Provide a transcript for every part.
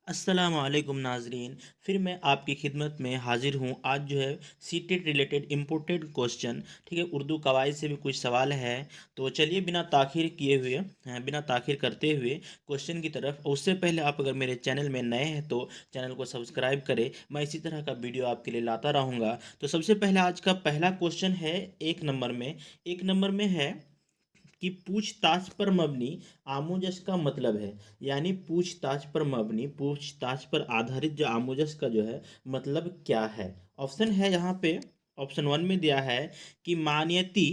अस्सलामुअलैकुम नाजरीन। फिर मैं आपकी खिदमत में हाजिर हूँ। आज जो है सीटेट रिलेटेड इम्पोर्टेंट क्वेश्चन, ठीक है, उर्दू कवायद से भी कुछ सवाल है। तो चलिए बिना ताखिर किए हुए, बिना ताखिर करते हुए क्वेश्चन की तरफ। उससे पहले आप अगर मेरे चैनल में नए हैं तो चैनल को सब्सक्राइब करें। मैं इसी तरह का वीडियो आपके लिए लाता रहूँगा। तो सबसे पहले आज का पहला क्वेश्चन है एक नंबर में है कि पूछताछ पर मबनी आमोजस का मतलब है। यानी पूछताछ पर मबनी, पूछताछ पर आधारित जो आमोजस का जो है मतलब क्या है। ऑप्शन है यहाँ पे। ऑप्शन वन में दिया है कि मानियती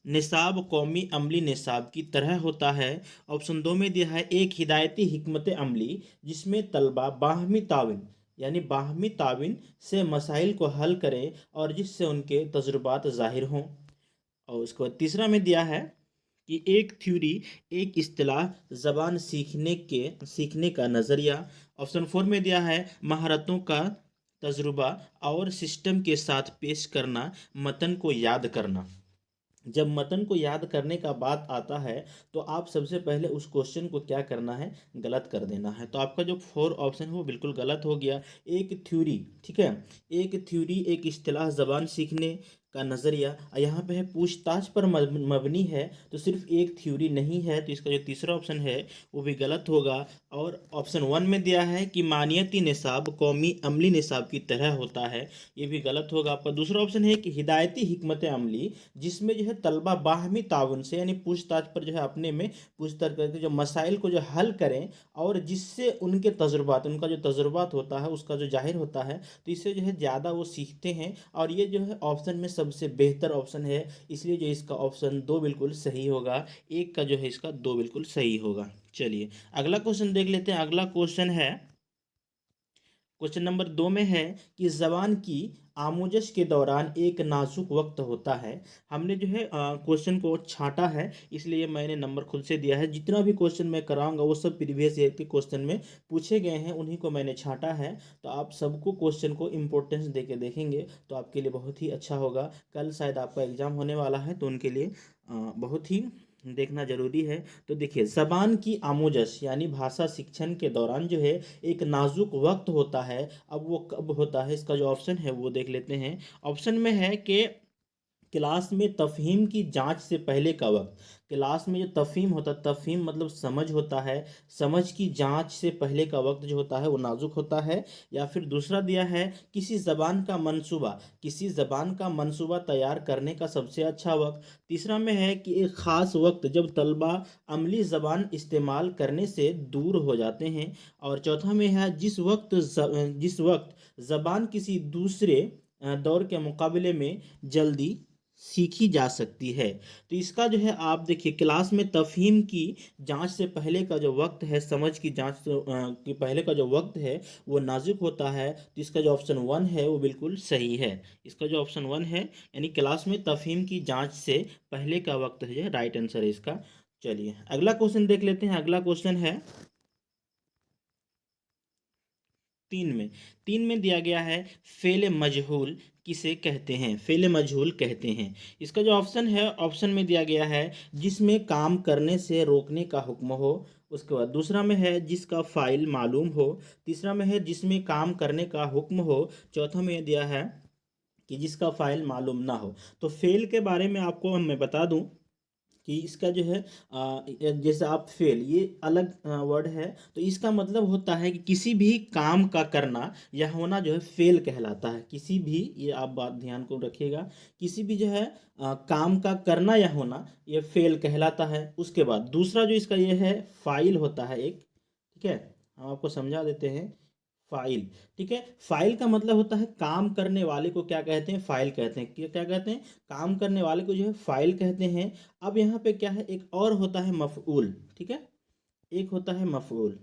निसाब कौमी अमली निसाब की तरह होता है। ऑप्शन दो में दिया है एक हिदायती हिकमत अमली जिसमें तलबा बाहमी ताविन, यानी बाहमी ताविन से मसाइल को हल करें और जिससे उनके तजुर्बात ज़ाहिर हों। और उसके बाद तीसरा में दिया है कि एक थ्योरी, एक इस्तिलाह, ज़बान सीखने का नज़रिया। ऑप्शन फोर में दिया है महारतों का तजुर्बा और सिस्टम के साथ पेश करना, मतन को याद करना। जब मतन को याद करने का बात आता है तो आप सबसे पहले उस क्वेश्चन को क्या करना है, गलत कर देना है। तो आपका जो फोर ऑप्शन है वो बिल्कुल गलत हो गया। एक थ्योरी, ठीक है, एक थ्योरी, एक इस्तिलाह, ज़बान सीखने का नज़रिया, यहाँ पे है पूछताछ पर मबनी है। तो सिर्फ एक थ्योरी नहीं है, तो इसका जो तीसरा ऑप्शन है वो भी गलत होगा। और ऑप्शन वन में दिया है कि मानियती निसाब कौमी अमली निसाब की तरह होता है, ये भी गलत होगा। आपका दूसरा ऑप्शन है कि हिदायती हिकमत अमली जिसमें जो है तलबा बाहमी ताउन से, यानी पूछताछ पर जो है अपने में पूछताछ करके जो मसाइल को जो हल करें और जिससे उनके तजुर्बात, उनका जो तजुर्बात होता है उसका जो जाहिर होता है, तो इससे जो है ज़्यादा वो सीखते हैं। और ये जो है ऑप्शन में सबसे बेहतर ऑप्शन है, इसलिए जो इसका ऑप्शन दो बिल्कुल सही होगा। एक का जो है इसका दो बिल्कुल सही होगा। चलिए अगला क्वेश्चन देख लेते हैं। अगला क्वेश्चन है, क्वेश्चन नंबर दो में है कि जबान की आमोजश के दौरान एक नाजुक वक्त होता है। हमने जो है क्वेश्चन को छांटा है, इसलिए मैंने नंबर खुद से दिया है। जितना भी क्वेश्चन मैं कराऊंगा वो सब प्रीवियस ईयर के क्वेश्चन में पूछे गए हैं, उन्हीं को मैंने छांटा है। तो आप सबको क्वेश्चन को इम्पोर्टेंस दे के देखेंगे तो आपके लिए बहुत ही अच्छा होगा। कल शायद आपका एग्जाम होने वाला है तो उनके लिए बहुत ही देखना जरूरी है। तो देखिए, जबान की आमोजस यानी भाषा शिक्षण के दौरान जो है एक नाजुक वक्त होता है। अब वो कब होता है, इसका जो ऑप्शन है वो देख लेते हैं। ऑप्शन में है कि क्लास में तफहीम की जांच से पहले का वक्त। क्लास में जो तफहीम होता है, तफहीम मतलब समझ होता है, समझ की जांच से पहले का वक्त जो होता है वो नाजुक होता है। या फिर दूसरा दिया है किसी ज़बान का मंसूबा, किसी ज़बान का मंसूबा तैयार करने का सबसे अच्छा वक्त। तीसरा में है कि एक ख़ास वक्त जब तलबा अमली ज़बान इस्तेमाल करने से दूर हो जाते हैं। और चौथा में है जिस वक्त ज़बान किसी दूसरे दौर के मुकाबले में जल्दी सीखी जा सकती है। तो इसका जो है आप देखिए, क्लास में तफहीम की जांच से पहले का जो वक्त है, समझ की जांच के पहले का जो वक्त है वो नाजुक होता है। तो इसका जो ऑप्शन वन है वो बिल्कुल सही है। इसका जो ऑप्शन वन है यानी क्लास में तफहीम की जांच से पहले का वक्त है, राइट आंसर है इसका। चलिए अगला क्वेश्चन देख लेते हैं। अगला क्वेश्चन है तीन में। तीन में दिया गया है फेले मजहूल किसे कहते हैं, फेले मजहूल कहते हैं। इसका जो ऑप्शन है, ऑप्शन में दिया गया है जिसमें काम करने से रोकने का हुक्म हो। उसके बाद दूसरा में है जिसका फाइल मालूम हो। तीसरा में है जिसमें काम करने का हुक्म हो। चौथा में दिया है कि जिसका फाइल मालूम ना हो। तो फेल के बारे में आपको मैं बता दूं कि इसका जो है जैसे आप फेल, ये अलग वर्ड है। तो इसका मतलब होता है कि किसी भी काम का करना या होना जो है फेल कहलाता है। किसी भी, ये आप बात ध्यान को रखिएगा, किसी भी जो है काम का करना या होना ये फेल कहलाता है। उसके बाद दूसरा जो इसका ये है फाइल होता है एक, ठीक है, हम आपको समझा देते हैं। फाइल, ठीक है, फाइल का मतलब होता है काम करने वाले को क्या कहते हैं, फाइल कहते हैं। क्या क्या कहते हैं, काम करने वाले को जो है फाइल कहते हैं। अब यहाँ पे क्या है, एक और होता है मफऊल, ठीक है, एक होता है मफऊल।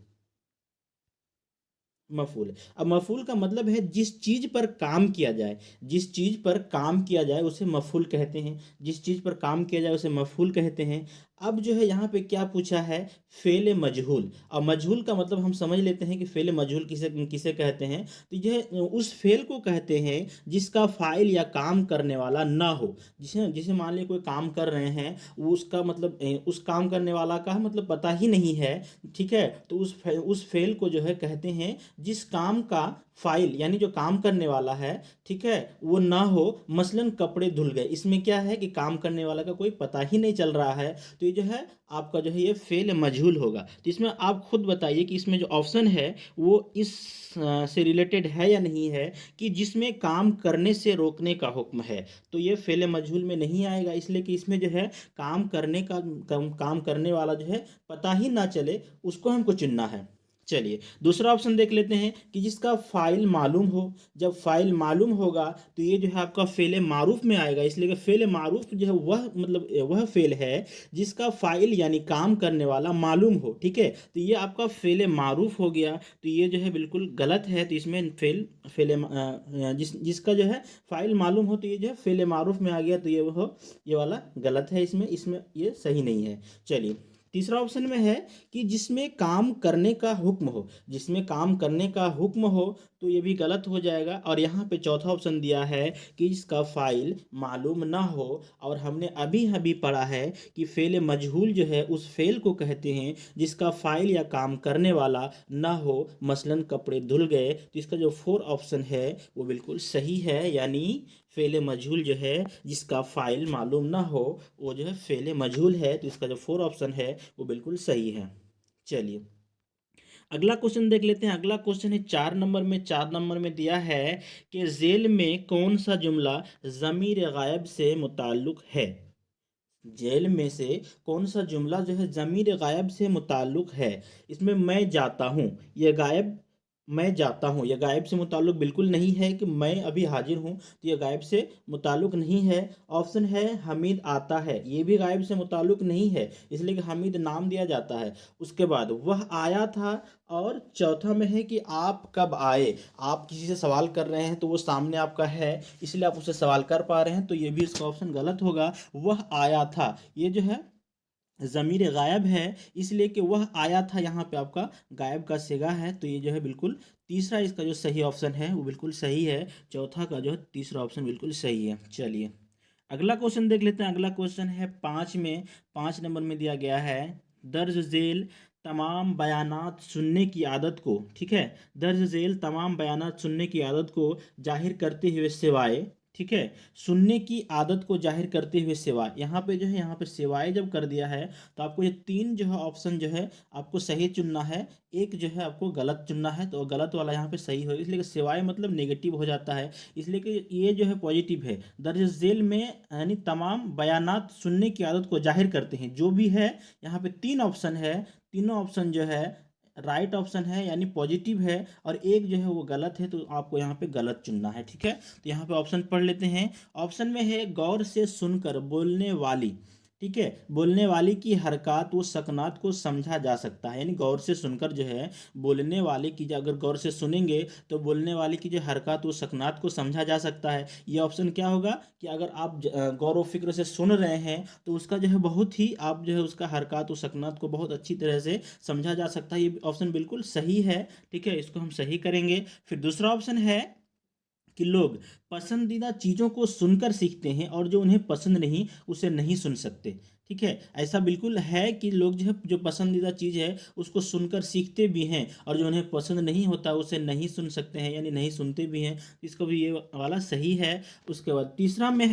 मफूल, अब मफूल का मतलब है जिस चीज पर काम किया जाए, जिस चीज पर काम किया जाए उसे मफूल कहते हैं। जिस चीज पर काम किया जाए उसे मफूल कहते हैं। अब जो है यहाँ पे क्या पूछा है, फेल मजहूल। अब मजहूल का मतलब हम समझ लेते हैं कि फेल मजहूल किसे किसे कहते हैं। तो यह उस फेल को कहते हैं जिसका फाइल या काम करने वाला ना हो। जिसे जिसे मान लीजिए कोई काम कर रहे हैं, वो उसका मतलब उस काम करने वाला का मतलब पता ही नहीं है, ठीक है। तो उस फेल को जो है कहते हैं जिस काम का फाइल यानी जो काम करने वाला है, ठीक है, वो ना हो। मसलन कपड़े धुल गए, इसमें क्या है कि काम करने वाला का कोई पता ही नहीं चल रहा है। तो ये जो है आपका जो है ये फेल मजहूल होगा। तो इसमें आप खुद बताइए कि इसमें जो ऑप्शन है वो इस से रिलेटेड है या नहीं है, कि जिसमें काम करने से रोकने का हुक्म है। तो ये फेल मजहूल में नहीं आएगा, इसलिए कि इसमें जो है काम करने का काम करने वाला जो है पता ही ना चले, उसको हमको चुनना है। चलिए दूसरा ऑप्शन देख लेते हैं कि जिसका फाइल मालूम हो। जब फाइल मालूम होगा तो ये जो है आपका फेल मारूफ में आएगा, इसलिए कि फेल मारूफ जो है वह मतलब वह फेल है जिसका फाइल यानी काम करने वाला मालूम हो, ठीक है। तो ये आपका फेल मारूफ हो गया। तो ये जो है बिल्कुल गलत है। तो इसमें जिसका जो है फाइल मालूम हो, तो ये जो है फेल मारूफ में आ गया। तो ये वाला गलत है, इसमें ये सही नहीं है। चलिए तीसरा ऑप्शन में है कि जिसमें काम करने का हुक्म हो। जिसमें काम करने का हुक्म हो, तो ये भी गलत हो जाएगा। और यहाँ पे चौथा ऑप्शन दिया है कि जिसका फाइल मालूम ना हो। और हमने अभी अभी पढ़ा है कि फेल मजहूल जो है उस फेल को कहते हैं जिसका फाइल या काम करने वाला ना हो। मसलन कपड़े धुल गए, तो इसका जो फोर ऑप्शन है वो बिल्कुल सही है। यानी फेल मजहूल जो है जिसका फाइल मालूम ना हो, वो जो है फेल मजहूल है। तो इसका जो फोर ऑप्शन है वो बिल्कुल सही है। चलिए अगला क्वेश्चन देख लेते हैं। अगला क्वेश्चन है 4 नंबर में। 4 नंबर में दिया है कि जेल में कौन सा जुमला ज़मीर गायब से मुताल्लुक है। जेल में से कौन सा जुमला जो है ज़मीर गायब से मुताल्लुक है। इसमें मैं जाता हूँ, ये गायब, मैं जाता हूँ, यह गायब से मुताल्लुक बिल्कुल नहीं है कि मैं अभी हाजिर हूँ, तो यह गायब से मुताल्लुक नहीं है। ऑप्शन है हमीद आता है, ये भी गायब से मुताल्लुक नहीं है, इसलिए कि हमीद नाम दिया जाता है। उसके बाद वह आया था। और चौथा में है कि आप कब आए। आप किसी से सवाल कर रहे हैं तो वो सामने आपका है, इसलिए आप उससे सवाल कर पा रहे हैं, तो ये भी इसका ऑप्शन गलत होगा। वह आया था, ये जो है ज़मीर गायब है, इसलिए कि वह आया था यहाँ पे आपका गायब का सिगा है। तो ये जो है बिल्कुल तीसरा इसका जो सही ऑप्शन है वो बिल्कुल सही है। चौथा का जो है तीसरा ऑप्शन बिल्कुल सही है। चलिए अगला क्वेश्चन देख लेते हैं। अगला क्वेश्चन है 5 नंबर में दिया गया है, दर्ज झेल तमाम बयानात सुनने की आदत को, ठीक है, दर्ज झेल तमाम बयानात सुनने की आदत को जाहिर करते हुए सिवाय, ठीक है, सुनने की आदत को जाहिर करते हुए सिवाय। यहाँ पे जो है यहाँ पे सिवाय जब कर दिया है, तो आपको ये तीन जो है ऑप्शन जो है आपको सही चुनना है, एक जो है आपको गलत चुनना है। तो गलत वाला यहाँ पे सही हो, इसलिए कि सिवाय मतलब नेगेटिव हो जाता है, इसलिए कि ये जो है पॉजिटिव है। दर्ज झेल में यानी तमाम बयानात सुनने की आदत को जाहिर करते हैं, जो भी है। यहाँ पे तीन ऑप्शन है, तीनों ऑप्शन जो है राइट ऑप्शन है यानी पॉजिटिव है, और एक जो है वो गलत है, तो आपको यहाँ पे गलत चुनना है, ठीक है। तो यहाँ पे ऑप्शन पढ़ लेते हैं। ऑप्शन में है गौर से सुनकर बोलने वाली, ठीक है, बोलने वाली की हरकत व सकनात को समझा जा सकता है। यानी गौर से सुनकर जो है बोलने वाले की, जो अगर गौर से सुनेंगे तो बोलने वाले की जो हरकत व सकनात को समझा जा सकता है। ये ऑप्शन क्या होगा कि अगर आप गौर व फिक्र से सुन रहे हैं तो उसका जो है बहुत ही आप जो है उसका हरकत व सकनात को बहुत अच्छी तरह से समझा जा सकता है। ये ऑप्शन बिल्कुल सही है, ठीक है, इसको हम सही करेंगे। फिर दूसरा ऑप्शन है कि लोग पसंदीदा चीज़ों को सुनकर सीखते हैं और जो उन्हें पसंद नहीं उसे नहीं सुन सकते, ठीक है। ऐसा बिल्कुल है कि लोग जो है जो पसंदीदा चीज़ है उसको सुनकर सीखते भी हैं, और जो उन्हें पसंद नहीं होता उसे नहीं सुन सकते हैं यानी नहीं सुनते भी हैं। इसको भी ये वाला सही है। उसके बाद तीसरा में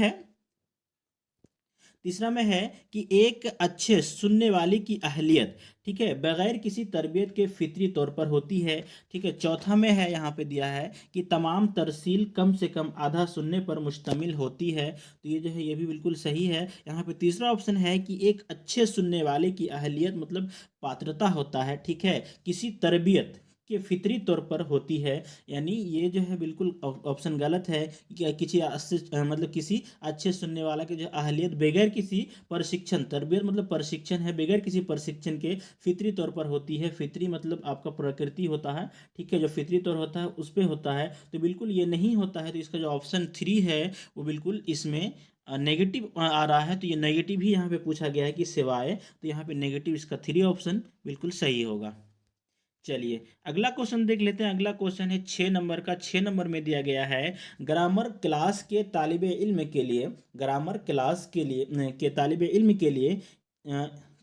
है कि एक अच्छे सुनने वाले की अहलियत, ठीक है, बगैर किसी तरबियत के फितरी तौर पर होती है, ठीक है। चौथा में है यहाँ पे दिया है कि तमाम तरसील कम से कम आधा सुनने पर मुश्तमिल होती है। तो ये जो है ये भी बिल्कुल सही है। यहाँ पे तीसरा ऑप्शन है कि एक अच्छे सुनने वाले की अहलियत मतलब पात्रता होता है, ठीक है, किसी तरबियत के फितरी तौर पर होती है। यानी ये जो है बिल्कुल ऑप्शन गलत है कि मतलब किसी अच्छे सुनने वाला की जो अहलियत बगैर किसी प्रशिक्षण, तरबियत मतलब प्रशिक्षण है, बगैर किसी प्रशिक्षण के फितरी तौर पर होती है। फितरी मतलब आपका प्रकृति होता है, ठीक है, जो फितरी तौर होता है उस पर होता है। तो बिल्कुल ये नहीं होता है। तो इसका जो ऑप्शन 3 है वो बिल्कुल इसमें नेगेटिव आ रहा है, तो ये नेगेटिव ही यहाँ पे पूछा गया है कि सिवाय, तो यहाँ पे नेगेटिव इसका 3 ऑप्शन बिल्कुल सही होगा। चलिए अगला क्वेश्चन देख लेते हैं। अगला क्वेश्चन है 6 नंबर का। 6 नंबर में दिया गया है, ग्रामर क्लास के तालिबे इल्म के लिए, ग्रामर क्लास के लिए के तालिबे इल्म के लिए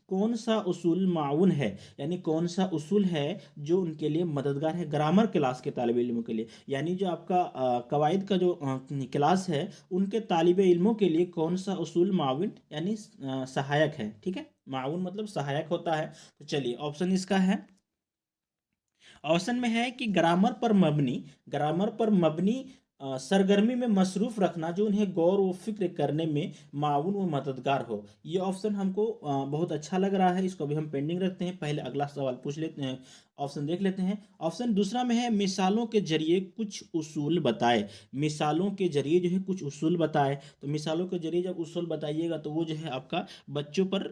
कौन सा उसूल माउन है, यानी कौन सा उसूल है जो उनके लिए मददगार है ग्रामर क्लास के तालिबे इल्मों के लिए, यानी जो आपका कवायद का जो क्लास है उनके तालिबे इल्मों के लिए कौन सा उसूल माउन यानी सहायक है। ठीक है, माउन मतलब सहायक होता है। तो चलिए ऑप्शन इसका है, ऑप्शन में है कि ग्रामर पर मबनी सरगर्मी में मसरूफ रखना जो उन्हें गौर व फिक्र करने में माउन व मददगार हो। ये ऑप्शन हमको बहुत अच्छा लग रहा है, इसको अभी हम पेंडिंग रखते हैं, पहले अगला सवाल पूछ लेते हैं, ऑप्शन देख लेते हैं। ऑप्शन दूसरा में है, मिसालों के जरिए कुछ उसूल बताए, मिसालों के जरिए जो है कुछ उसूल बताए। तो मिसालों के जरिए जब उसूल बताइएगा तो वो जो है आपका बच्चों पर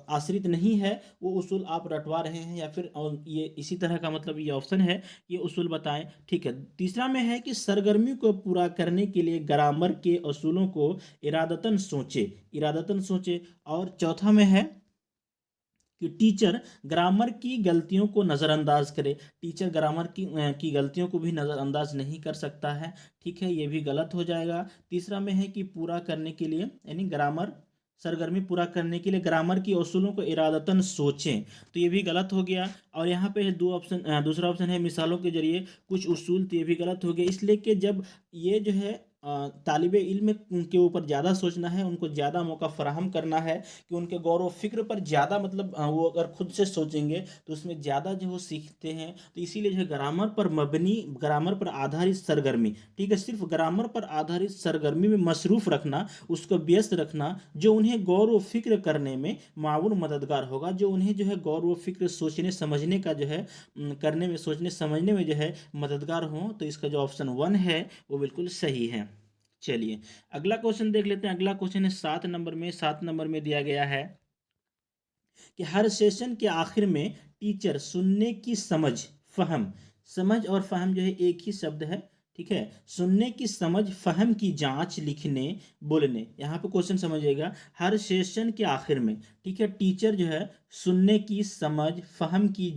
आश्रित नहीं है, वो उसूल आप रटवा रहे हैं या फिर और ये इसी तरह का मतलब ये ऑप्शन है, ये उसूल बताएं। ठीक है, तीसरा में है कि सरगर्मी को पूरा करने के लिए ग्रामर के उसूलों को इरादतन सोचे। और चौथा में है कि टीचर ग्रामर की गलतियों को नज़रअंदाज करे, टीचर ग्रामर की गलतियों को भी नज़रअंदाज नहीं कर सकता है। ठीक है, ये भी गलत हो जाएगा। तीसरा में है कि पूरा करने के लिए यानी ग्रामर सरगर्मी पूरा करने के लिए ग्रामर की असूलों को इरादतन सोचें, तो ये भी गलत हो गया। और यहाँ पे है दूसरा ऑप्शन है मिसालों के जरिए कुछ उसूल, तो ये भी गलत हो गया, इसलिए कि जब ये जो है तालिबे इल्म के ऊपर ज़्यादा सोचना है, उनको ज़्यादा मौका फराहम करना है कि उनके गौर व फिक्र पर ज़्यादा मतलब वो अगर खुद से सोचेंगे तो उसमें ज़्यादा जो वो सीखते हैं। तो इसीलिए जो है ग्रामर पर आधारित सरगर्मी, ठीक है, सिर्फ ग्रामर पर आधारित सरगर्मी में मसरूफ़ रखना, उसको व्यस्त रखना जो उन्हें गौर व फिक्र करने में माउन मददगार होगा, जो उन्हें जो है गौर व फिक्र सोचने समझने का जो है करने में सोचने समझने में जो है मददगार हो। तो इसका जो ऑप्शन 1 है वो बिल्कुल सही है। चलिए अगला क्वेश्चन देख लेते हैं। अगला क्वेश्चन है 7 नंबर में। 7 नंबर में दिया गया है कि हर सेशन के आखिर में टीचर सुनने की समझ और फहम जो है एक ही शब्द है। ठीक है, सुनने की समझ, फहम की जांच, लिखने बोलने, यहाँ पे क्वेश्चन समझिएगा, हर सेशन के आखिर में, ठीक है, टीचर जो है सुनने की समझ, फहम की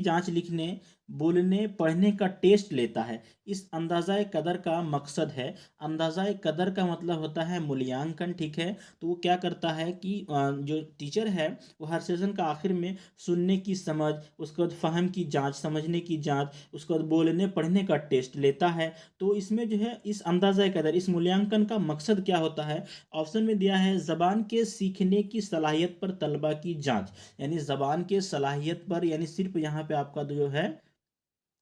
जांच लिखने बोलने पढ़ने का टेस्ट लेता है। इस अंदाज़ा कदर का मकसद है, अंदाज़ा कदर का मतलब होता है मूल्यांकन। ठीक है, तो वो क्या करता है कि जो टीचर है वो हर सेशन का आखिर में सुनने की समझ, उसके बाद फहम की जांच, समझने की जांच, उसके बाद बोलने पढ़ने का टेस्ट लेता है। तो इसमें जो है इस अंदाज़ा कदर, इस मूल्यांकन का मकसद क्या होता है? ऑप्शन में दिया है ज़बान के सीखने की सलाहियत पर तलबा की जांच, यानी ज़बान के सलाहियत पर, यानी सिर्फ यहाँ पे आपका जो है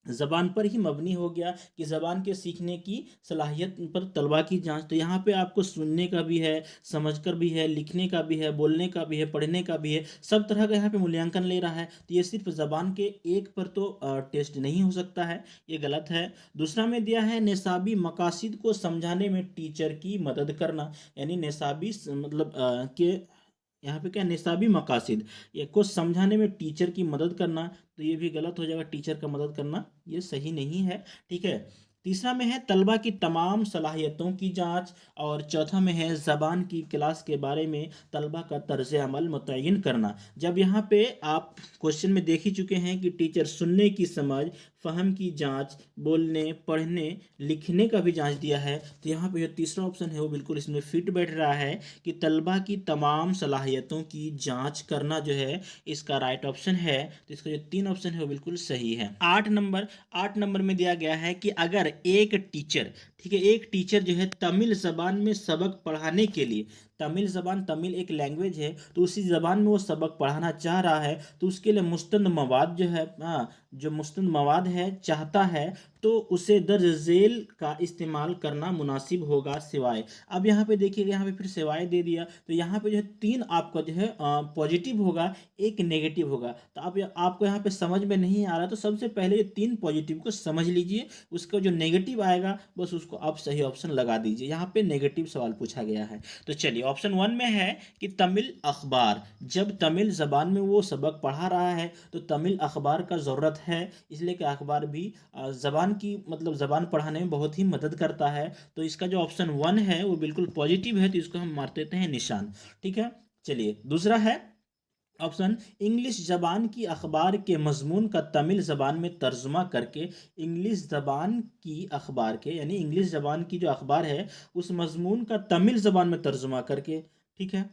ज़बान पर ही मबनी हो गया कि ज़बान के सीखने की सलाहियत पर तलबा की जांच। तो यहाँ पे आपको सुनने का भी है, समझकर भी है, लिखने का भी है, बोलने का भी है, पढ़ने का भी है, सब तरह का यहाँ पे मूल्यांकन ले रहा है। तो ये सिर्फ ज़बान के एक पर तो टेस्ट नहीं हो सकता है, ये गलत है। दूसरा में दिया है निसाबी मकासिद को समझाने में टीचर की मदद करना, यानी निसाबी मतलब के यहाँ पे क्या, निसाबी मकासिद ये को समझाने में टीचर की मदद करना, तो ये भी गलत हो जाएगा, टीचर का मदद करना ये सही नहीं है। ठीक है, तीसरा में है तलबा की तमाम सलाहियतों की जांच, और चौथा में है ज़बान की क्लास के बारे में तलबा का तर्ज अमल मुतय्यन करना। जब यहाँ पे आप क्वेश्चन में देख ही चुके हैं कि टीचर सुनने की समझ, फहम की जांच, बोलने पढ़ने लिखने का भी जांच दिया है, तो यहाँ पे जो तीसरा ऑप्शन है वो बिल्कुल इसमें फिट बैठ रहा है कि तलबा की तमाम सलाहियतों की जांच करना जो है इसका राइट ऑप्शन है। तो इसका जो 3 ऑप्शन है वो बिल्कुल सही है। 8 नंबर में दिया गया है कि अगर एक टीचर, ठीक है, एक टीचर जो है तमिल ज़बान में सबक पढ़ाने के लिए, तमिल एक लैंग्वेज है, तो उसी ज़बान में वो सबक पढ़ाना चाह रहा है, तो उसके लिए मुस्तंद मवाद जो है जो मुस्तंद मवाद है चाहता है, तो उसे दर्ज झेल का इस्तेमाल करना मुनासिब होगा सिवाय। अब यहाँ पे देखिएगा, यहाँ पे फिर सिवाय दे दिया, तो यहाँ पे जो है 3 आपका जो है पॉजिटिव होगा, एक नेगेटिव होगा। तो आपको यहाँ पे समझ में नहीं आ रहा, तो सबसे पहले ये 3 पॉजिटिव को समझ लीजिए, उसका जो नेगेटिव आएगा बस उसको आप सही ऑप्शन लगा दीजिए। यहाँ पे नेगेटिव सवाल पूछा गया है। तो चलिए ऑप्शन 1 में है कि तमिल अखबार, जब तमिल ज़बान में वो सबक पढ़ा रहा है तो तमिल अखबार का ज़रूरत है, इसलिए कि अखबार भी ज़बान की मतलब ज़बान पढ़ाने में बहुत ही मदद करता है। तो इसका जो ऑप्शन 1 है वो बिल्कुल पॉजिटिव है, तो इसको हम मार देते हैं निशान। ठीक है, चलिए दूसरा है ऑप्शन, इंग्लिश ज़बान की अखबार के मजमून का तमिल ज़बान में तर्जुमा करके, इंग्लिश ज़बान की अखबार के यानी इंग्लिश ज़बान की जो अखबार है उस मजमून का तमिल ज़बान में तर्जुमा करके, ठीक है,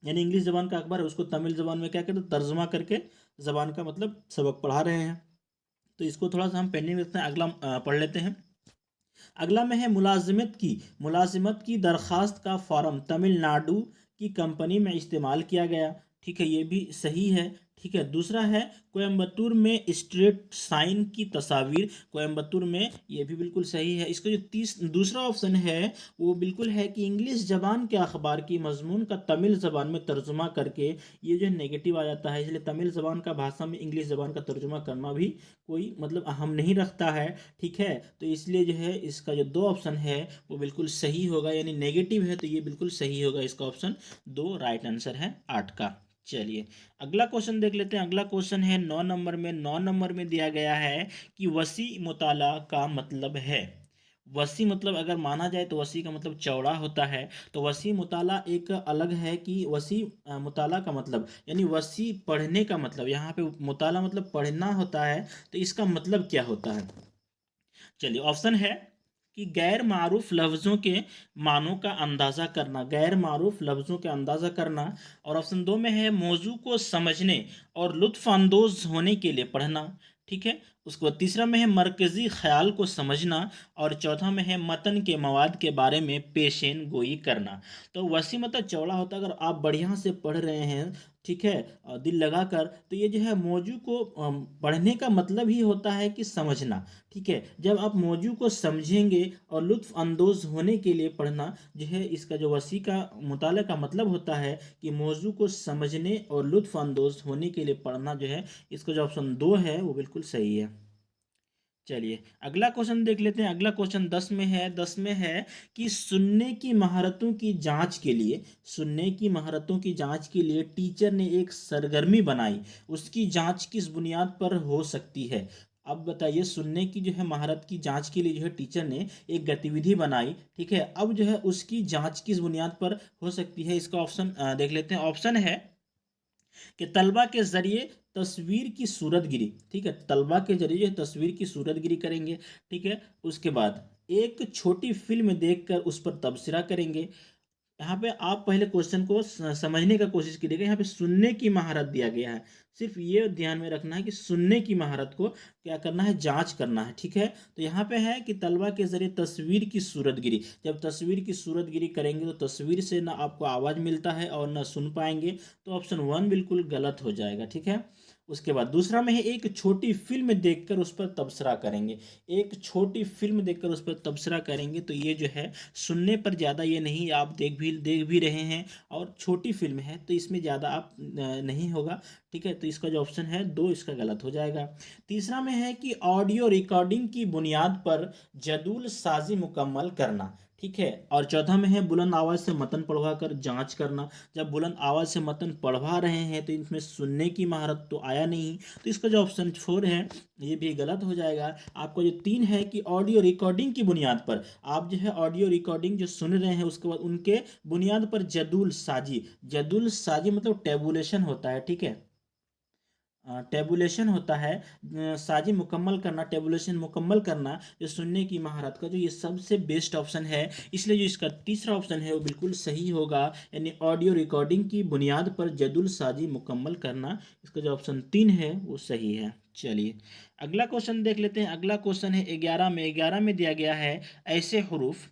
यानी इंग्लिश ज़बान का अखबार है उसको तमिल ज़बान में क्या कहते हैं, तर्जुमा करके ज़बान का मतलब सबक पढ़ा रहे हैं। तो इसको थोड़ा सा हम पेंडिंग रखते हैं, अगला पढ़ लेते हैं। अगला में है मुलाजिमत की दरख्वास्त का फॉर्म तमिलनाडु की कंपनी में इस्तेमाल किया गया। ठीक है, ये भी सही है। ठीक है, दूसरा है कोयम्बतूर में स्ट्रीट साइन की तस्वीर कोयम्बतूर में, ये भी बिल्कुल सही है। इसका जो दूसरा ऑप्शन है वो बिल्कुल है कि इंग्लिश ज़बान के अखबार की मजमून का तमिल ज़बान में तर्जुमा करके, ये जो नेगेटिव आ जाता है, इसलिए तमिल ज़बान का भाषा में इंग्लिश ज़बान का तर्जुमा करना भी कोई मतलब अहम नहीं रखता है। ठीक है, तो इसलिए जो है इसका जो दो ऑप्शन है वो बिल्कुल सही होगा, यानी नेगेटिव है तो ये बिल्कुल सही होगा, इसका ऑप्शन 2 राइट आंसर है 8 का। चलिए अगला क्वेश्चन देख लेते हैं। अगला क्वेश्चन है 9 नंबर में दिया गया है कि वसी मुताला का मतलब है। वसी मतलब अगर माना जाए तो वसी का मतलब चौड़ा होता है, तो वसी मुताला एक अलग है कि वसी मुताला का मतलब यानी वसी पढ़ने का मतलब, यहाँ पे मुताला मतलब पढ़ना होता है, तो इसका मतलब क्या होता है। चलिए ऑप्शन है कि गैर मारूफ लफ्ज़ों के मानों का अंदाज़ा करना, गैर मारूफ लफ्ज़ों के अंदाज़ा करना। और ऑप्शन 2 में है मौजू को समझने और लुत्फ़ अंदोज़ होने के लिए पढ़ना। ठीक है, उसके बाद तीसरा में है मरकज़ी ख्याल को समझना, और चौथा में है मतन के मवाद के बारे में पेशेन गोई करना। तो वसी मतलब चौड़ा होता है, अगर आप बढ़िया से पढ़ रहे हैं, ठीक है, दिल लगाकर, तो ये जो है मौजू को पढ़ने का मतलब ही होता है कि समझना। ठीक है, जब आप मौजू को समझेंगे और लुत्फ़ अंदोज़ होने के लिए पढ़ना, जो है इसका जो वसी का मुताले का मतलब होता है कि मौजू को समझने और लुत्फ़ अंदोज़ होने के लिए पढ़ना, जो है इसका जो ऑप्शन 2 है वो बिल्कुल सही है। चलिए अगला क्वेश्चन देख लेते हैं। अगला क्वेश्चन 10 में है कि सुनने की महारतों की जांच के लिए टीचर ने एक सरगर्मी बनाई, उसकी जांच किस बुनियाद पर हो सकती है। अब बताइए, सुनने की जो है महारत की जांच के लिए जो है टीचर ने एक गतिविधि बनाई, ठीक है, अब जो है उसकी जांच किस बुनियाद पर हो सकती है, इसका ऑप्शन देख लेते हैं। ऑप्शन है कि तलबा के ज़रिए तस्वीर की सूरतगिरी, ठीक है, तलबा के जरिए तस्वीर की सूरतगिरी करेंगे। ठीक है, उसके बाद एक छोटी फिल्म देखकर उस पर तबसरा करेंगे। यहाँ पे आप पहले क्वेश्चन को समझने का कोशिश कीजिएगा। यहाँ पे सुनने की महारत दिया गया है, सिर्फ ये ध्यान में रखना है कि सुनने की महारत को क्या करना है, जांच करना है। ठीक है, तो यहाँ पे है कि तलबा के जरिए तस्वीर की सूरतगिरी, जब तस्वीर की सूरतगिरी करेंगे तो तस्वीर से ना आपको आवाज़ मिलता है और ना सुन पाएंगे, तो ऑप्शन 1 बिल्कुल गलत हो जाएगा। ठीक है, उसके बाद दूसरा में है एक छोटी फिल्म देखकर उस पर तबसरा करेंगे, एक छोटी फिल्म देखकर उस पर तबसरा करेंगे, तो ये जो है सुनने पर ज़्यादा ये नहीं, आप देख भी रहे हैं और छोटी फिल्म है तो इसमें ज़्यादा आप नहीं होगा। ठीक है, तो इसका जो ऑप्शन है 2 इसका गलत हो जाएगा। तीसरा में है कि ऑडियो रिकॉर्डिंग की बुनियाद पर जदूल साजी मुकम्मल करना। ठीक है, और चौथा में है बुलंद आवाज़ से मतन पढ़वा कर जांच करना। जब बुलंद आवाज़ से मतन पढ़वा रहे हैं तो इसमें सुनने की महारत तो आया नहीं, तो इसका जो ऑप्शन 4 है ये भी गलत हो जाएगा। आपको जो 3 है कि ऑडियो रिकॉर्डिंग की बुनियाद पर, आप जो है ऑडियो रिकॉर्डिंग जो सुन रहे हैं उसके बाद उनके बुनियाद पर जदुल साजी मतलब टेबुलेशन होता है। ठीक है, टेबुलेशन होता है, साजी मुकम्मल करना, टेबुलेशन मुकम्मल करना, जो सुनने की महारत का जो ये सबसे बेस्ट ऑप्शन है, इसलिए जो इसका तीसरा ऑप्शन है वो बिल्कुल सही होगा, यानी ऑडियो रिकॉर्डिंग की बुनियाद पर जदुल साजी मुकम्मल करना, इसका जो ऑप्शन 3 है वो सही है। चलिए अगला क्वेश्चन देख लेते हैं। अगला क्वेश्चन है 11 में दिया गया है, ऐसे हरूफ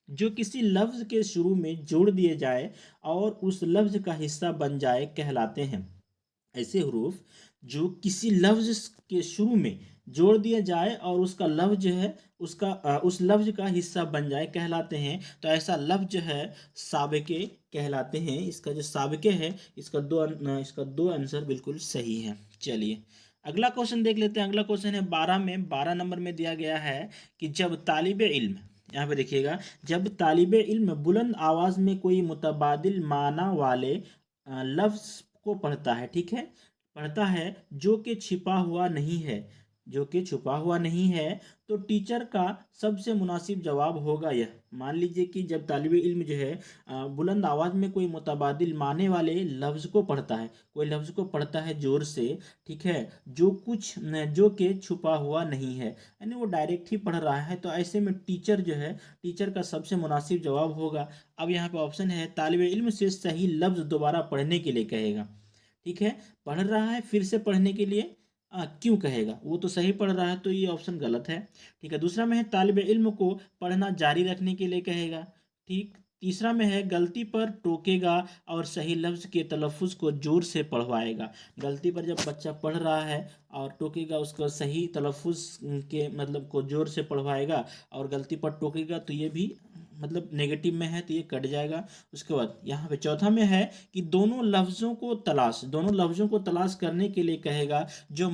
जो किसी लफ्ज़ के शुरू में जोड़ दिए जाए और उस लफ्ज़ का हिस्सा बन जाए कहलाते हैं। ऐसे हरूफ जो किसी लफ्ज के शुरू में जोड़ दिया जाए और उसका लफ्ज जो है उस लफ्ज का हिस्सा बन जाए कहलाते हैं। तो ऐसा लफ्ज जो है साबिके कहलाते हैं। इसका जो साबिके है इसका दो आंसर बिल्कुल सही है। चलिए अगला क्वेश्चन देख लेते हैं। अगला क्वेश्चन है 12 नंबर में दिया गया है कि जब तालिब इल्म यहाँ पे देखिएगा, जब तालिबे इल्म बुलंद आवाज़ में कोई मुतबादिल माना वाले लफ्ज़ को पढ़ता है, ठीक है, पढ़ता है जो कि छिपा हुआ नहीं है, जो कि छुपा हुआ नहीं है, तो टीचर का सबसे मुनासिब जवाब होगा यह। मान लीजिए कि जब तालिबे इल्म जो है बुलंद आवाज़ में कोई मुतबादिल माने वाले लफ्ज़ को पढ़ता है, कोई लफ्ज़ को पढ़ता है ज़ोर से, ठीक है, जो कुछ जो कि छुपा हुआ नहीं है, यानी वो डायरेक्ट ही पढ़ रहा है, तो ऐसे में टीचर जो है, टीचर का सबसे मुनासिब जवाब होगा। अब यहाँ पे ऑप्शन है, तालिबे इल्म से सही लफ्ज़ दोबारा पढ़ने के लिए कहेगा, ठीक है, पढ़ रहा है फिर से पढ़ने के लिए क्यों कहेगा, वो तो सही पढ़ रहा है, तो ये ऑप्शन गलत है। ठीक है, दूसरा में है तालिबे इल्म को पढ़ना जारी रखने के लिए कहेगा, ठीक। तीसरा में है गलती पर टोकेगा और सही लफ्ज़ के तलफ़ुज़ को ज़ोर से पढ़वाएगा। गलती पर जब बच्चा पढ़ रहा है और टोकेगा, उसको सही तलफ़ुज़ के मतलब को ज़ोर से पढ़वाएगा, और गलती पर टोकेगा तो ये भी मतलब नेगेटिव में है, तो ये कट जाएगा। उसके बाद यहाँ पे चौथा में है कि दोनों लफ्ज़ों को तलाश करने के लिए कहेगा जो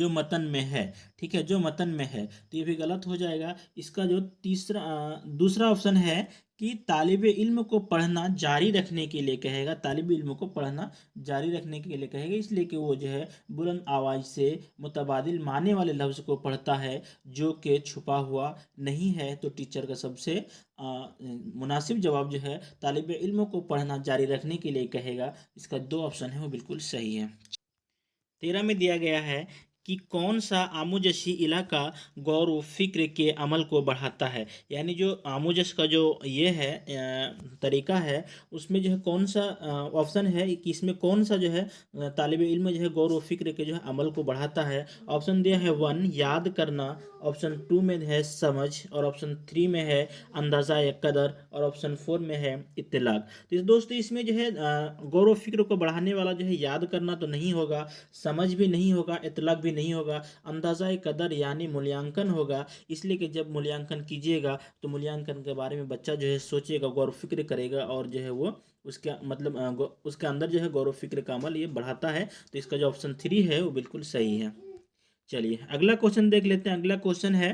मतन में है, ठीक है, जो मतन में है, तो ये भी गलत हो जाएगा। इसका जो दूसरा ऑप्शन है कि तालिबे इल्म को पढ़ना जारी रखने के लिए कहेगा, तालिबे इल्म को पढ़ना जारी रखने के लिए कहेगा, इसलिए कि वो जो है बुलंद आवाज़ से मुतबादिल माने वाले लफ्ज़ को पढ़ता है जो कि छुपा हुआ नहीं है, तो टीचर का सबसे मुनासिब जवाब जो है तालिबे इल्म को पढ़ना जारी रखने के लिए कहेगा। इसका दो ऑप्शन है वो बिल्कुल सही है। 13 में दिया गया है कि कौन सा आमुजशी इलाका गौर व फिक्र के अमल को बढ़ाता है, यानी जो आमुजश का जो ये है तरीका है, उसमें जो है कौन सा ऑप्शन है कि इसमें कौन सा जो है तालिबे इल्म जो है गौर व फिक्र के जो है अमल को बढ़ाता है। ऑप्शन दिया है 1 याद करना, ऑप्शन 2 में है समझ, और ऑप्शन 3 में है अंदाज़ा या कदर, और ऑप्शन 4 में है इत्तलाक। तो दोस्तों इसमें जो है गौर व फिक्र को बढ़ाने वाला जो है याद करना तो नहीं होगा, समझ भी नहीं होगा, इतलाक भी नहीं होगा, अंदाज़ा कदर यानी मूल्यांकन होगा। इसलिए कि जब मूल्यांकन कीजिएगा तो मूल्यांकन के बारे में बच्चा जो है सोचेगा, गौर फिक्र करेगा, और जो है वो उसके मतलब उसके अंदर जो है गौर फिक्र का अमल ये बढ़ाता है। तो इसका जो ऑप्शन 3 है वो बिल्कुल सही है। चलिए अगला क्वेश्चन देख लेते हैं। अगला क्वेश्चन है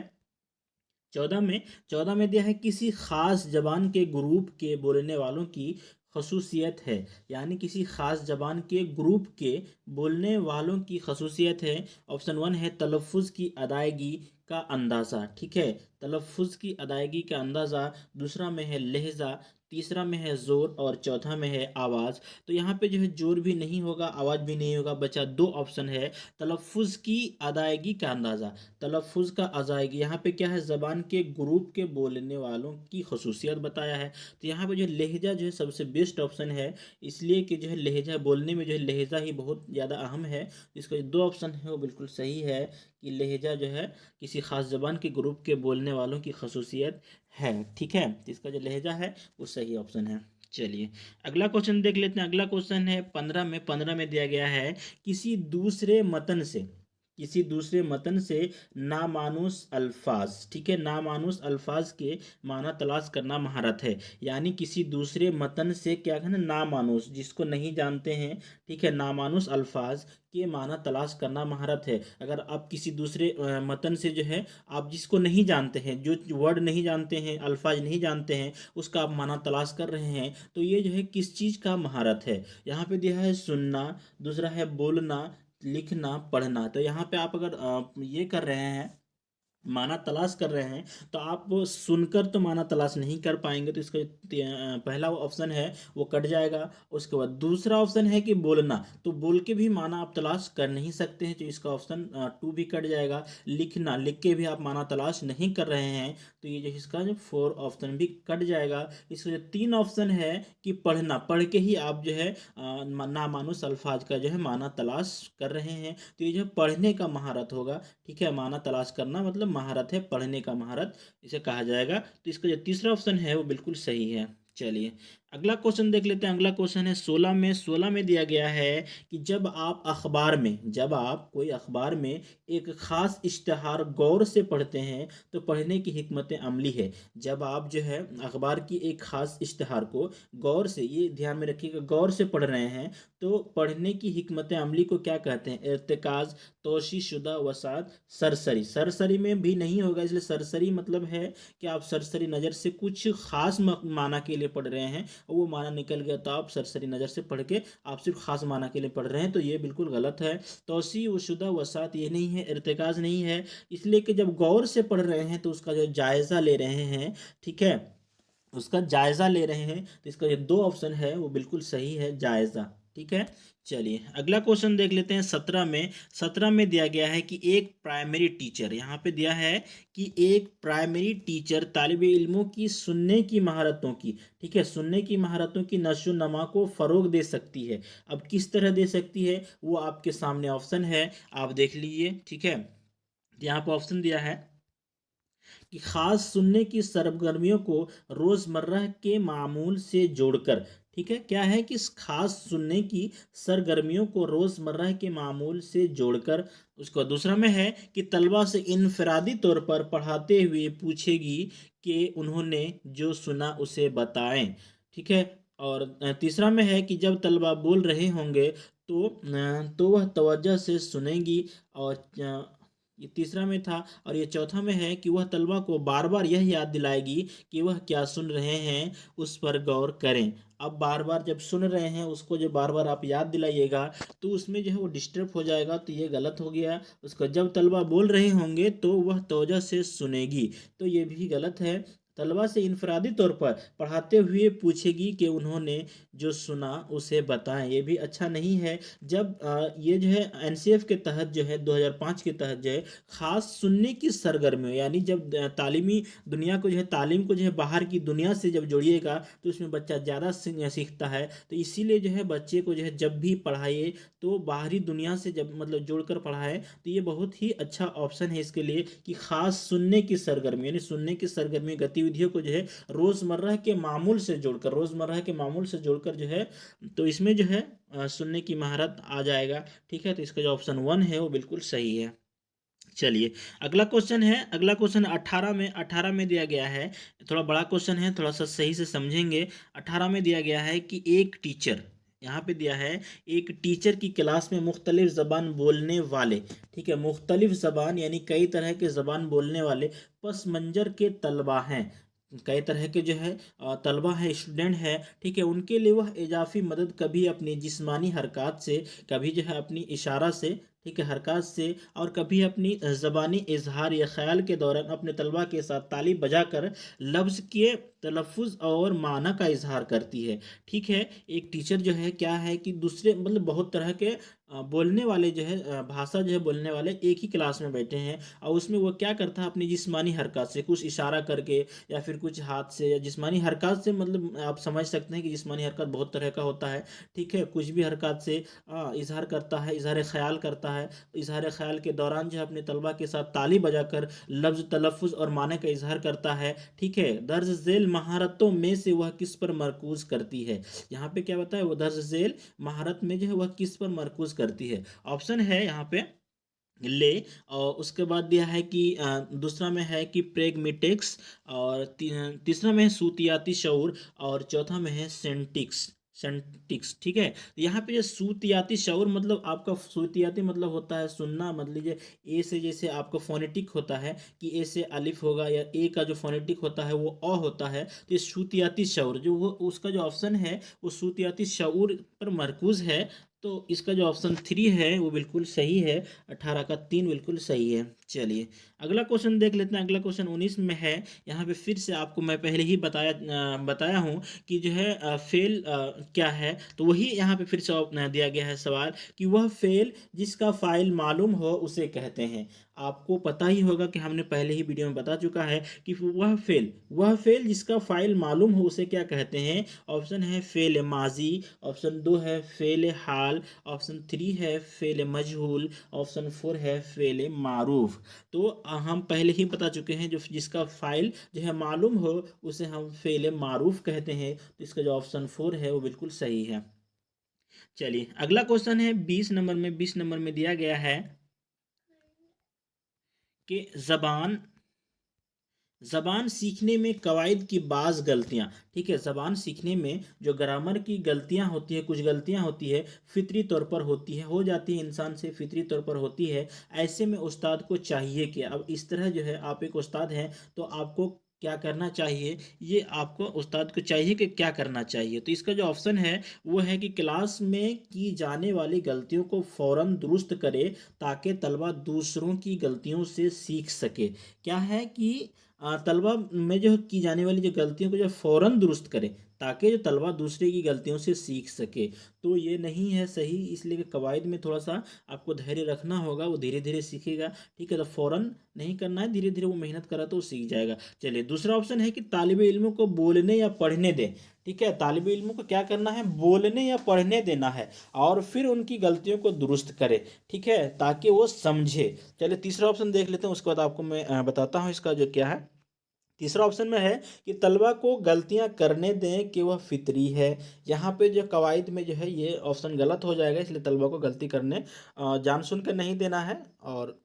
14 में दिया है किसी खास जबान के ग्रुप के बोलने वालों की खसूसियत है, यानी किसी खास जबान के ग्रुप के बोलने वालों की खसूसियत है। ऑप्शन 1 है तलफ़ुज़ की अदायगी का अंदाज़ा, ठीक है, तलफ़ुज़ की अदायगी का अंदाज़ा। दूसरा में है लहजा, तीसरा में है ज़ोर, और चौथा में है आवाज़। तो यहाँ पे जो है ज़ोर भी नहीं होगा, आवाज़ भी नहीं होगा, बचा दो ऑप्शन है, तलफ़ुज़ की अदायगी का अंदाज़ा, तलफ़ुज़ का अदायगी। यहाँ पे क्या है, ज़बान के ग्रुप के बोलने वालों की खसूसियत बताया है, तो यहाँ पे जो है लहजा जो है सबसे बेस्ट ऑप्शन है, इसलिए कि जो है लहजा बोलने में जो है लहजा ही बहुत ज़्यादा अहम है। इसका जो दो ऑप्शन है वो बिल्कुल सही है कि लहजा जो है किसी ख़ास ज़बान के ग्रुप के बोलने वालों की खसूसियत है, ठीक है, तो इसका जो लहजा है वो सही ऑप्शन है। चलिए अगला क्वेश्चन देख लेते हैं। अगला क्वेश्चन है 15 में दिया गया है किसी दूसरे मतन से नामानुस अल्फाज, ठीक है, नामानुस अल्फाज के माना तलाश करना महारत है, यानी किसी दूसरे मतन से क्या कहना, नामानुस जिसको नहीं जानते हैं, ठीक है, नामानुस अल्फाज के माना तलाश करना महारत है। अगर आप किसी दूसरे मतन से जो है आप जिसको नहीं जानते हैं, जो वर्ड नहीं जानते हैं, अल्फाज नहीं जानते हैं, उसका आप माना तलाश कर रहे हैं, तो ये जो है किस चीज़ का महारत है। यहाँ पे दिया है सुनना, दूसरा है बोलना, लिखना, पढ़ना। तो यहाँ पे आप अगर ये कर रहे हैं, माना तलाश कर रहे हैं, तो आप सुनकर तो माना तलाश नहीं कर पाएंगे, तो इसका पहला ऑप्शन है वो कट जाएगा। उसके बाद दूसरा ऑप्शन है कि बोलना, तो बोल के भी माना आप तलाश कर नहीं सकते हैं, तो इसका ऑप्शन 2 भी कट जाएगा। लिखना, लिख के भी आप माना तलाश नहीं कर रहे हैं, तो ये जो इसका जो 4 ऑप्शन भी कट जाएगा। इसका जो 3 ऑप्शन है कि पढ़ना, पढ़ के ही आप जो है नामानुस अल्फाज का जो है माना तलाश कर रहे हैं, तो ये जो पढ़ने का महारत होगा, ठीक है, माना तलाश करना मतलब महारत है, पढ़ने का महारत इसे कहा जाएगा। तो इसका जो तीसरा ऑप्शन है वो बिल्कुल सही है। चलिए अगला क्वेश्चन देख लेते हैं। अगला क्वेश्चन है 16 में दिया गया है कि जब आप कोई अखबार में एक खास इश्तहार गौर से पढ़ते हैं तो पढ़ने की हिकमत अमली है। जब आप जो है अखबार की एक खास इश्तहार को गौर से, ये ध्यान में रखिएगा, गौर से पढ़ रहे हैं तो पढ़ने की हिकमत अमली को क्या कहते हैं? इर्तिकाज, तोशी शुदा, वसात, सरसरी। सरसरी में भी नहीं होगा, इसलिए सरसरी मतलब है कि आप सरसरी नज़र से कुछ खास माना के लिए पढ़ रहे हैं, वो माना निकल गया तो आप सरसरी नज़र से पढ़ के आप सिर्फ खास माना के लिए पढ़ रहे हैं, तो ये बिल्कुल गलत है। तोसी व शुदा वसात ये नहीं है, इर्तिकाज नहीं है। इसलिए कि जब गौर से पढ़ रहे हैं तो उसका जो जायज़ा ले रहे हैं, ठीक है, उसका जायज़ा ले रहे हैं, तो इसका जो दो ऑप्शन है वो बिल्कुल सही है, जायज़ा। ठीक है। चलिए अगला क्वेश्चन देख लेते हैं। 17 में दिया गया है कि एक प्राइमरी टीचर, यहाँ पे दिया है कि एक प्राइमरी टीचर तालिब इल्मों की सुनने की महारतों की, ठीक है, सुनने की महारतों की नशो नमा को फ़रोग दे सकती है। अब किस तरह दे सकती है वो आपके सामने ऑप्शन है, आप देख लीजिए। ठीक है, यहाँ पर ऑप्शन दिया है कि खास सुनने की सरगर्मियों को रोज़मर्रा के मामूल से जोड़कर, ठीक है, क्या है कि इस खास सुनने की सरगर्मियों को रोज़मर्रा के मामूल से जोड़कर। उसका दूसरा में है कि तलबा से इनफरादी तौर पर पढ़ाते हुए पूछेगी कि उन्होंने जो सुना उसे बताएं। ठीक है। और तीसरा में है कि जब तलबा बोल रहे होंगे तो वह तवज्जो से सुनेंगी। और ये तीसरा में था। और ये चौथा में है कि वह तलबा को बार बार यह याद दिलाएगी कि वह क्या सुन रहे हैं, उस पर गौर करें। अब बार बार जब सुन रहे हैं उसको जब बार बार आप याद दिलाइएगा तो उसमें जो है वो डिस्टर्ब हो जाएगा, तो ये गलत हो गया। उसका जब तलबा बोल रहे होंगे तो वह तवज्जो से सुनेगी, तो ये भी गलत है। तलबा से इनफरादी तौर पर पढ़ाते हुए पूछेगी कि उन्होंने जो सुना उसे बताएं, ये भी अच्छा नहीं है। जब ये जो है एनसीएफ के तहत जो है 2005 के तहत जो है खास सुनने की सरगर्मी, यानी जब तालीमी दुनिया को जो है, तालीम को जो है बाहर की दुनिया से जब जोड़िएगा तो उसमें बच्चा ज़्यादा सीखता है। तो इसीलिए जो है बच्चे को जो है जब भी पढ़ाइए तो बाहरी दुनिया से जब मतलब जोड़कर पढ़ाए, तो ये बहुत ही अच्छा ऑप्शन है इसके लिए कि खास सुनने की सरगर्मी, यानी सुनने की सरगर्मी गतिविधियों को जो है रोज़मर्रा के मामूल से जोड़कर जो है, तो इसमें जो है सुनने की महारत आ जाएगा। ठीक है, तो इसका जो ऑप्शन 1 है वो बिल्कुल सही है। चलिए अगला क्वेश्चन है। अगला क्वेश्चन 18 में दिया गया है। थोड़ा बड़ा क्वेश्चन है, थोड़ा सा सही से समझेंगे। 18 में दिया गया है कि एक टीचर, यहाँ पे दिया है एक टीचर की क्लास में मुख्तलिफ ज़बान बोलने वाले, ठीक है, मुख्तलिफ ज़बान यानी कई तरह के ज़बान बोलने वाले पस मंज़र के तलबा हैं। कई तरह के जो है तलबा है, स्टूडेंट है, ठीक है, उनके लिए वह इजाफी मदद कभी अपनी जिस्मानी हरकत से, कभी जो है अपनी इशारा से, ठीक है, हरकत से, और कभी अपनी ज़बानी इजहार या ख्याल के दौरान अपने तलबा के साथ ताली बजाकर लफ्ज़ के तलफ़ुज़ और माना का इजहार करती है। ठीक है, एक टीचर जो है क्या है कि दूसरे मतलब बहुत तरह के बोलने वाले जो है भाषा जो है बोलने वाले एक ही क्लास में बैठे हैं, और उसमें वो क्या करता है अपनी जिस्मानी हरकत से कुछ इशारा करके या फिर कुछ हाथ से, या जिस्मानी हरकत से, मतलब आप समझ सकते हैं कि जिस्मानी हरकत बहुत तरह का होता है। ठीक है, कुछ भी हरकत से इजहार करता है, इजहार ख्याल करता है। इजहार ख्याल के दौरान जो है अपने तलबा के साथ ताली बजाकर लफ्ज़, तलफ़ुज़ और माने का इजहार करता है। ठीक है, दर्ज झेल महारतों में से वह किस पर मरकूज करती है? यहाँ पे क्या बताया, वो दर्ज झेल महारत में जो है वह किस पर मरकूज करती है? ऑप्शन है यहाँ पे ले, और उसके बाद दिया है कि दूसरा में है कि प्रेगमेटिक्स, और तीसरा में है सूतियाती शऊर, और चौथा में है सेंटिक्स। ठीक है, तो यहाँ पे जो सूतियाती शऊर मतलब आपका सूतियाती मतलब होता है सुनना, मतलब लीजिए ए से जैसे आपका फोनेटिक होता है कि ए से अलिफ होगा, या ए का जो फोनेटिक होता है वो अ होता है, तो ये सूतियाती शऊर जो वो उसका जो ऑप्शन है वो सूतियाती शऊर पर मरकूज है। तो इसका जो ऑप्शन 3 है वो बिल्कुल सही है, 18 का 3 बिल्कुल सही है। चलिए अगला क्वेश्चन देख लेते हैं। अगला क्वेश्चन 19 में है। यहाँ पे फिर से आपको मैं पहले ही बताया हूँ कि जो है फेल क्या है, तो वही यहाँ पे फिर से दिया गया है सवाल कि वह फेल जिसका फाइल मालूम हो उसे कहते हैं। आपको पता ही होगा कि हमने पहले ही वीडियो में बता चुका है कि वह फेल जिसका फाइल मालूम हो उसे क्या कहते हैं। ऑप्शन है फेल माजी, ऑप्शन 2 है फेल हाल, ऑप्शन 3 है फेल मजहूल, ऑप्शन 4 है फेल मारूफ। तो हम पहले ही बता चुके हैं जो जिसका फाइल जो है मालूम हो उसे हम फेल मारूफ कहते हैं। तो इसका जो ऑप्शन 4 है वो बिल्कुल सही है। चलिए अगला क्वेश्चन है 20 नंबर में दिया गया है कि जबान जबान सीखने में कवायद की बाज गलतियां। ठीक है, जबान सीखने में जो ग्रामर की गलतियां होती है, कुछ गलतियां होती है, फितरी तौर पर होती है, हो जाती है इंसान से, फितरी तौर पर होती है। ऐसे में उस्ताद को चाहिए कि अब इस तरह जो है आप एक उस्ताद हैं तो आपको क्या करना चाहिए, ये आपको उस्ताद को चाहिए कि क्या करना चाहिए। तो इसका जो ऑप्शन है वो है कि क्लास में की जाने वाली गलतियों को फौरन दुरुस्त करे ताकि तलबा दूसरों की गलतियों से सीख सके। क्या है कि तलबा में जो की जाने वाली जो गलतियों को जो फ़ौरन दुरुस्त करे ताकि जो तलबा दूसरे की गलतियों से सीख सके। तो ये नहीं है सही, इसलिए कि कवायद में थोड़ा सा आपको धैर्य रखना होगा, वो धीरे धीरे सीखेगा। ठीक है, तो फ़ौरन नहीं करना है, धीरे धीरे वो मेहनत करा तो वो सीख जाएगा। चलिए दूसरा ऑप्शन है कि तालिब इल्मों को बोलने या पढ़ने दें। ठीक है, तालिब इल्मों को क्या करना है, बोलने या पढ़ने देना है और फिर उनकी गलतियों को दुरुस्त करे। ठीक है, ताकि वो समझे। चलिए तीसरा ऑप्शन देख लेते हैं, उसके बाद आपको मैं बताता हूँ इसका जो क्या है। तीसरा ऑप्शन में है कि तलबा को गलतियां करने दें कि वह फितरी है। यहाँ पे जो कवायद में जो है ये ऑप्शन गलत हो जाएगा, इसलिए तलबा को गलती करने जान सुन कर नहीं देना है। और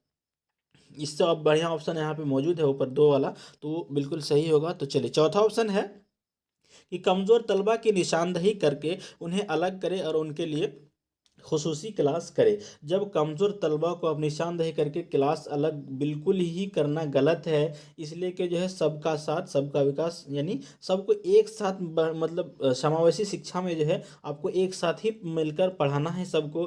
इससे अब बढ़िया ऑप्शन यहाँ पे मौजूद है ऊपर दो वाला, तो बिल्कुल सही होगा। तो चलिए चौथा ऑप्शन है कि कमज़ोर तलबा की निशानदही करके उन्हें अलग करे और उनके लिए खुसूसी क्लास करे। जब कमज़ोर तलबा को अब निशानदेही करके क्लास अलग बिल्कुल ही करना गलत है। इसलिए कि जो है सबका साथ सबका विकास, यानी सबको एक साथ मतलब समावेशी शिक्षा में जो है आपको एक साथ ही मिलकर पढ़ाना है सबको।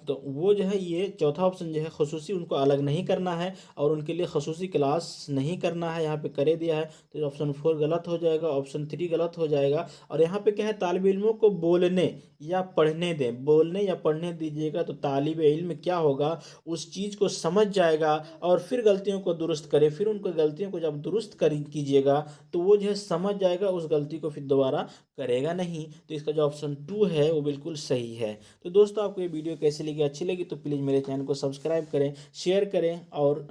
तो वो जो है ये चौथा ऑप्शन जो है खुसूसी उनको अलग नहीं करना है और उनके लिए खुसूसी क्लास नहीं करना है, यहाँ पे करे दिया है। तो ऑप्शन 4 गलत हो जाएगा, ऑप्शन 3 गलत हो जाएगा। और यहाँ पे क्या है, तालिब इल्मों को बोलने या पढ़ने दें, बोलने या पढ़ने दीजिएगा तो तालिब इल्म क्या होगा, उस चीज़ को समझ जाएगा और फिर गलतियों को दुरुस्त करे। फिर उनको गलतियों को जब दुरुस्त कर कीजिएगा तो वो जो है समझ जाएगा, उस गलती को फिर दोबारा करेगा नहीं। तो इसका जो ऑप्शन 2 है वो बिल्कुल सही है। तो दोस्तों आपको ये वीडियो कैसी लगी, अच्छी लगी तो प्लीज़ मेरे चैनल को सब्सक्राइब करें, शेयर करें और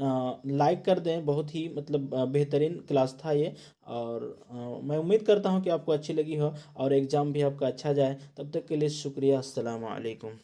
लाइक कर दें। बहुत ही मतलब बेहतरीन क्लास था ये। और मैं उम्मीद करता हूँ कि आपको अच्छी लगी हो और एग्ज़ाम भी आपका अच्छा जाए। तब तक के लिए शुक्रिया। अस्सलाम वालेकुम।